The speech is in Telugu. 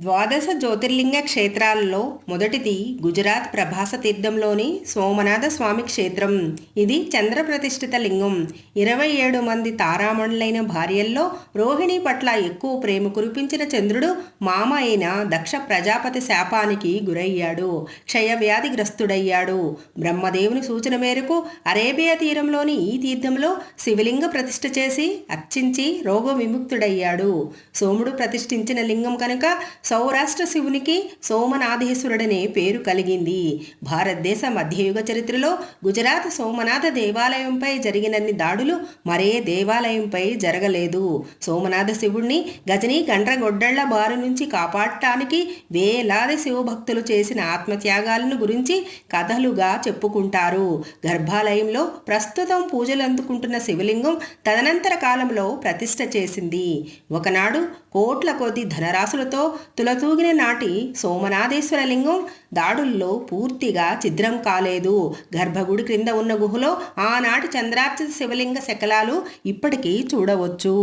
ద్వాదశ జ్యోతిర్లింగ క్షేత్రాలలో మొదటిది గుజరాత్ ప్రభాస తీర్థంలోని సోమనాథ స్వామి క్షేత్రం. ఇది చంద్ర ప్రతిష్ఠిత లింగం. 27 మంది తారామణులైన భార్యల్లో రోహిణి పట్ల ఎక్కువ ప్రేమ కురిపించిన చంద్రుడు మామ అయిన దక్ష ప్రజాపతి శాపానికి గురయ్యాడు. క్షయవ్యాధిగ్రస్తుడయ్యాడు. బ్రహ్మదేవుని సూచన మేరకు అరేబియా తీరంలోని ఈ తీర్థంలో శివలింగ ప్రతిష్ఠ చేసి అర్చించి రోగ విముక్తుడయ్యాడు. సోముడు ప్రతిష్ఠించిన లింగం కనుక సౌరాష్ట్ర శివునికి సోమనాథేశ్వరుడనే పేరు కలిగింది. భారతదేశ మధ్యయుగ చరిత్రలో గుజరాత్ సోమనాథ దేవాలయంపై జరిగినన్ని దాడులు మరే దేవాలయంపై జరగలేదు. సోమనాథ శివుణ్ణి గజనీ గండ్రగొడ్డళ్ల బారి నుంచి కాపాడటానికి వేలాది శివభక్తులు చేసిన ఆత్మత్యాగాలను గురించి కథలుగా చెప్పుకుంటారు. గర్భాలయంలో ప్రస్తుతం పూజలు అందుకుంటున్న శివలింగం తదనంతర కాలంలో ప్రతిష్ఠ చేసింది. ఒకనాడు కోట్ల కొద్ది ధనరాశులతో తులతూగిన నాటి సోమనాథేశ్వర లింగం దాడుల్లో పూర్తిగా ఛిద్రం కాలేదు. గర్భగుడి క్రింద ఉన్న గుహలో ఆనాటి చంద్రార్చిత శివలింగ శకలాలు ఇప్పటికీ చూడవచ్చు.